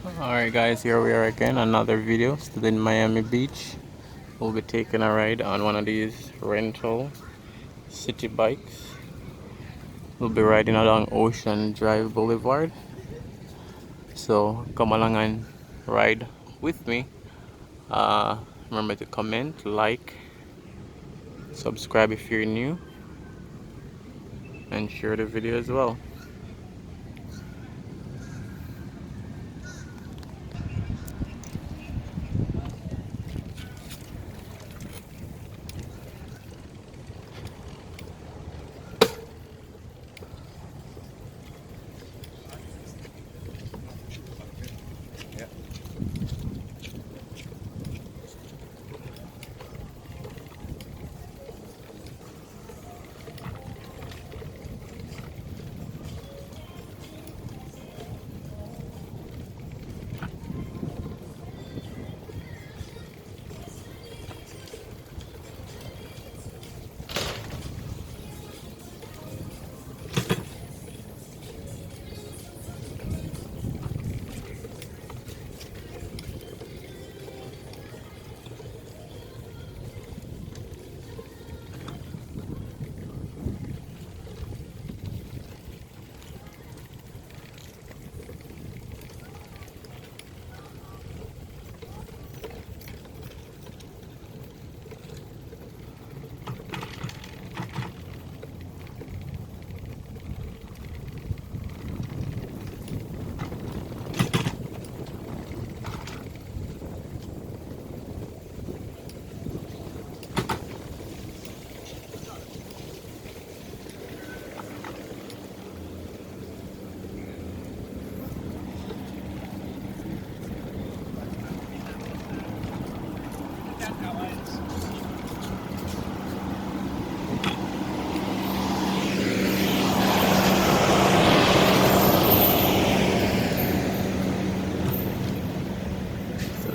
Alright guys, here we are again, another video still in Miami Beach. We'll be taking a ride on one of these rental city bikes. We'll be riding along Ocean Drive Boulevard. So come along and ride with me. Remember to comment, like, subscribe if you're new, and share the video as well.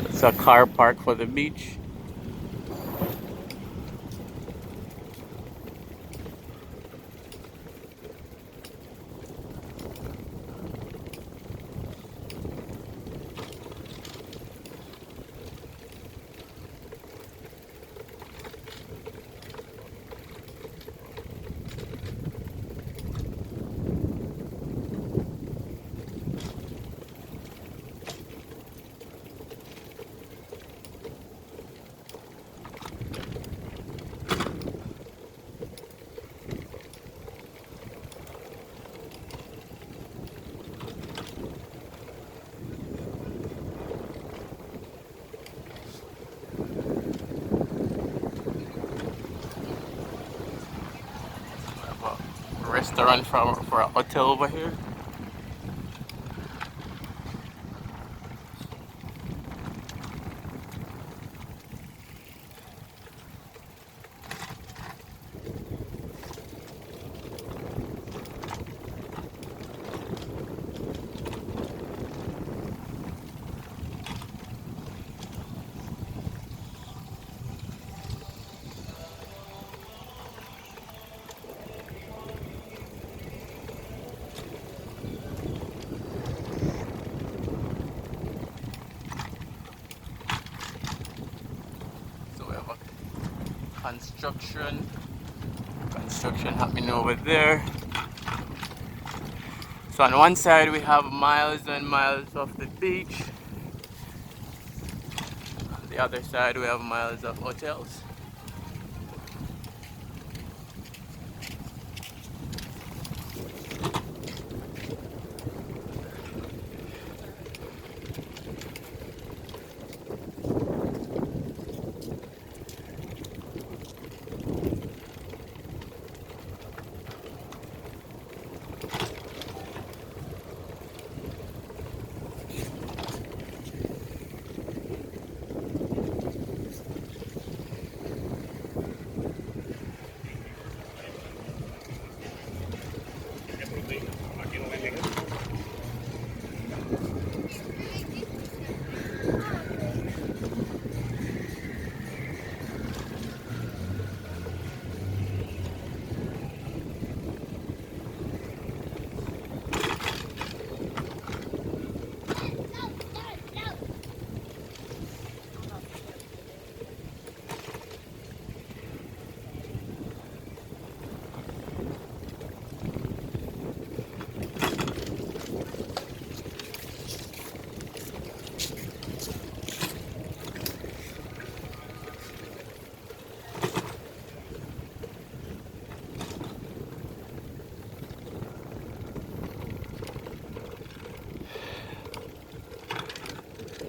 It's a car park for the beach. Restaurant for a hotel over here. So we have a construction happening over there. So on one side we have miles and miles of the beach. On the other side we have miles of hotels.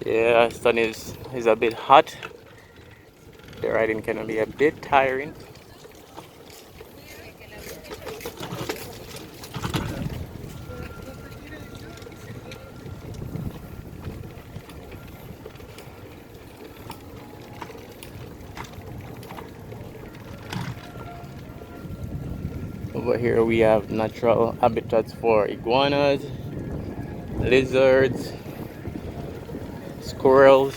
Yeah, sun is a bit hot. The riding can be a bit tiring. Over here we have natural habitats for iguanas, lizards, squirrels.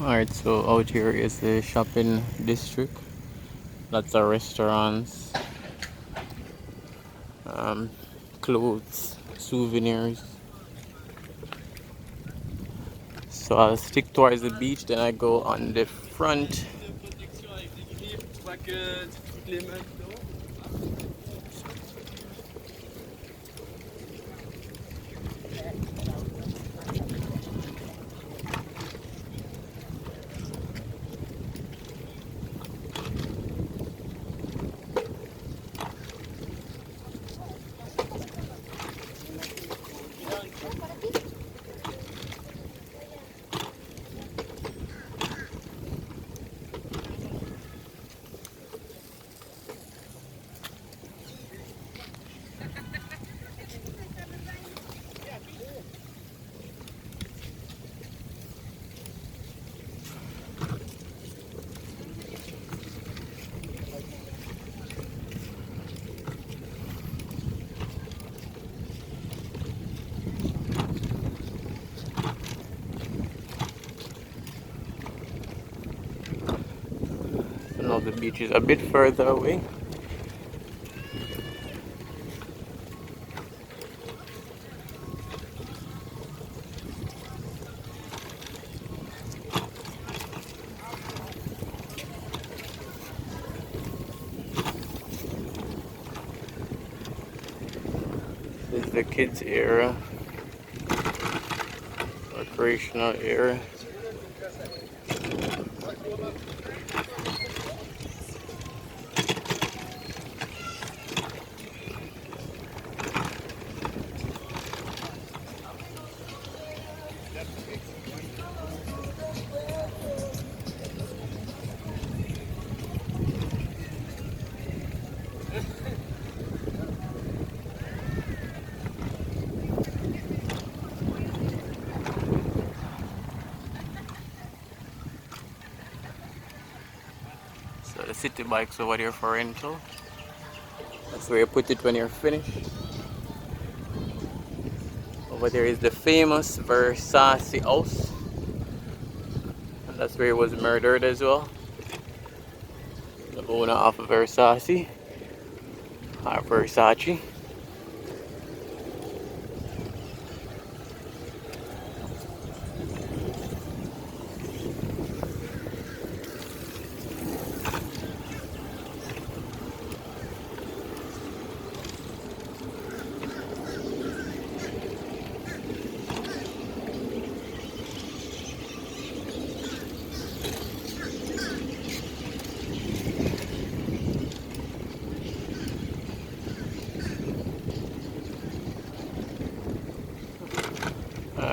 Alright, so out here is the shopping district. Lots of restaurants, um, clothes, souvenirs. So I'll stick towards the beach, then I go on the front. So now the beach is a bit further away. This is the kids area, recreational area. So the city bike's over there for rental. That's where you put it when you're finished. Over there is the famous Versace house. And that's where he was murdered as well. The owner of Versace, or Versace.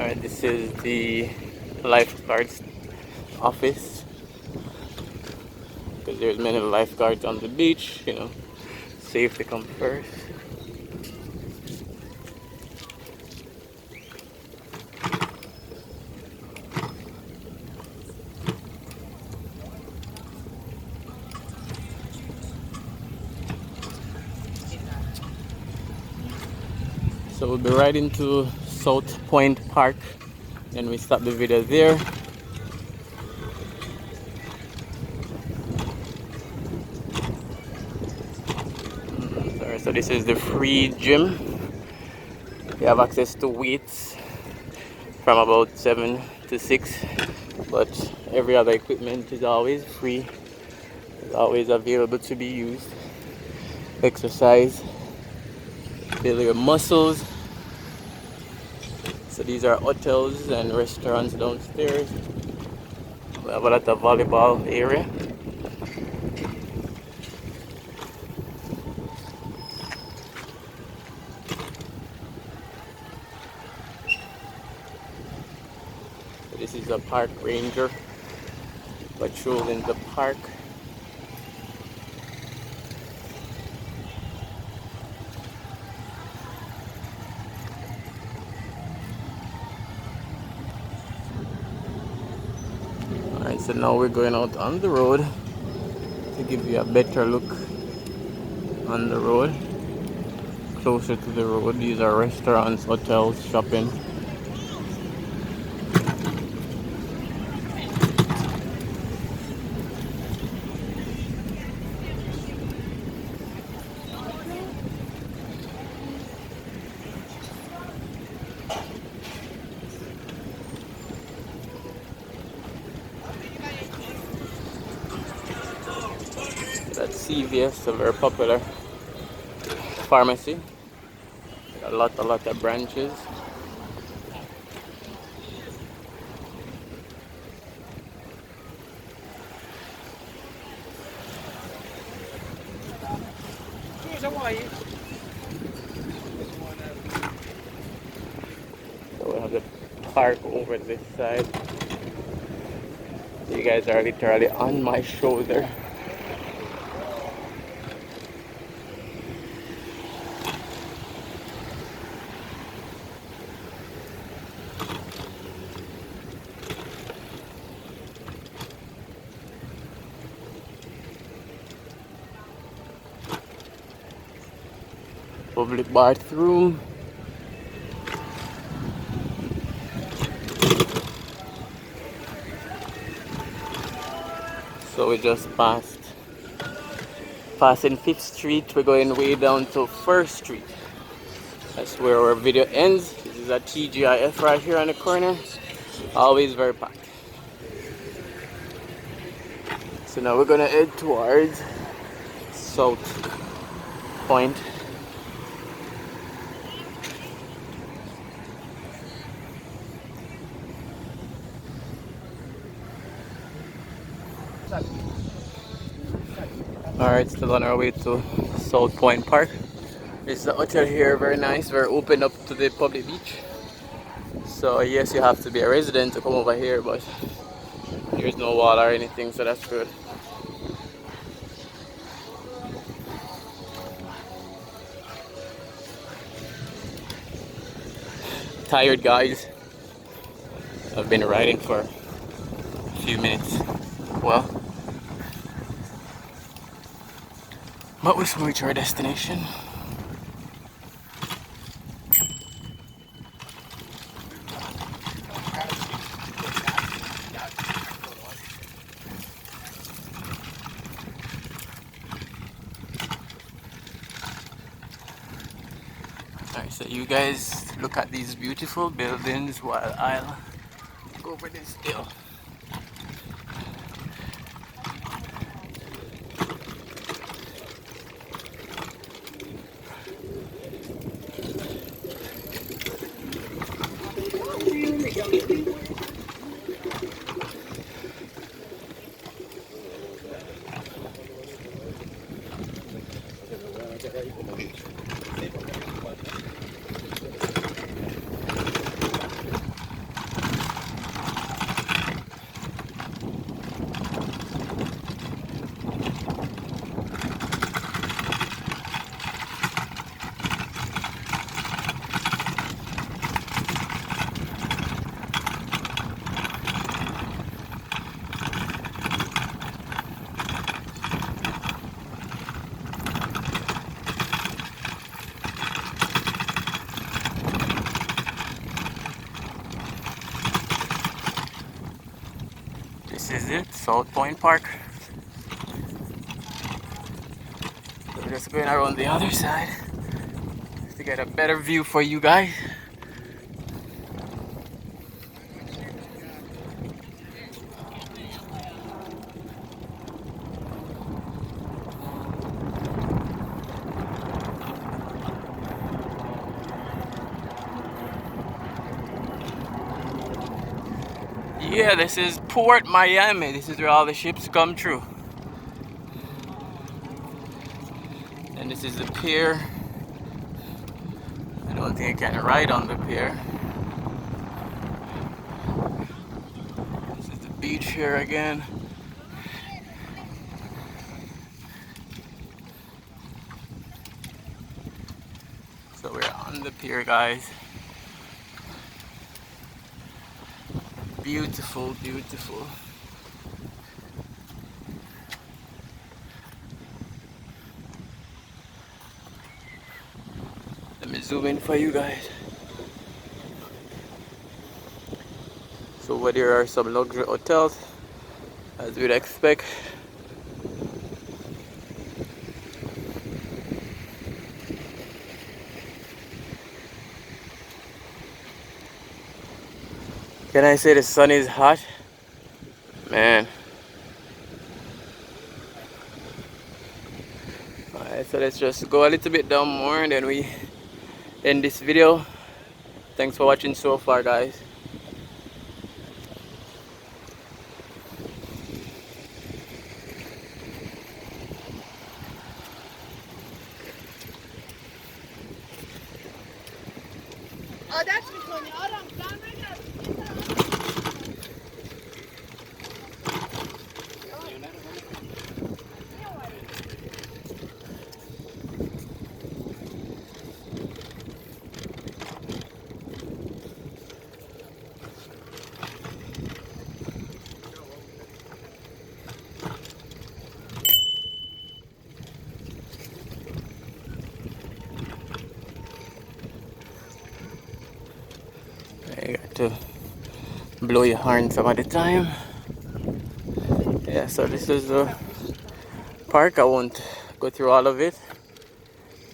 Alright, this is the lifeguards office, because there's many lifeguards on the beach, you know, safety comes first. So we'll be riding to South Point Park, and we stop the video there. Sorry, so this is the free gym. You have access to weights from about 7 to 6, but every other equipment is always free. It's always available to be used. Exercise, build your muscles. So these are hotels and restaurants downstairs. We have a lot of volleyball area. This is a park ranger patrolling the park. Alright, so now we're going out on the road to give you a better look on the road, closer to the road. These are restaurants, hotels, shopping. That's CVS, a very popular pharmacy. A lot of branches. So we have the park over this side. You guys are literally on my shoulder. Public bathroom. So we just passing 5th Street. We're going way down to 1st Street. That's where our video ends. This is a TGIF right here on the corner. Always very packed. So now we're gonna head towards South Point. Alright, still on our way to South Point Park. This is the hotel here, very nice, very open up to the public beach. So yes, you have to be a resident to come over here, but there's no wall or anything, so that's good. Tired guys. I've been riding for a few minutes. Well, but we soon reach our destination. Alright, so you guys look at these beautiful buildings while I'll go over this hill. South Point Park. So we're just going around the other side to get a better view for you guys. Yeah, this is Port Miami. This is where all the ships come through. And this is the pier. I don't think I can ride on the pier. This is the beach here again. So we're on the pier, guys. Beautiful, beautiful. Let me zoom in for you guys. So over there are some luxury hotels, as we'd expect. Can I say the sun is hot? Man. Alright, so let's just go a little bit down more and then we end this video. Thanks for watching so far, guys. Oh, that's میکنی آرام دم You got to blow your horn some of the time. Yeah, so this is the park. I won't go through all of it.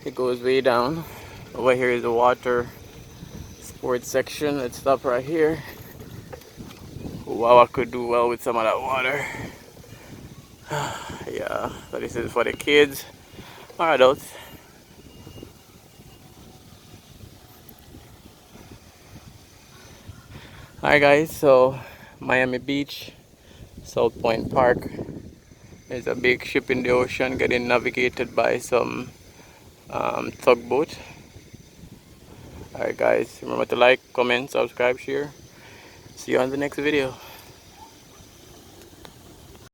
It goes way down. Over here is the water sports section. Let's stop right here. Wow, I could do well with some of that water. Yeah, so this is for the kids or adults. Alright guys, so Miami Beach, South Point Park. There's a big ship in the ocean getting navigated by some tugboat. Alright guys, remember to like, comment, subscribe, share. See you on the next video.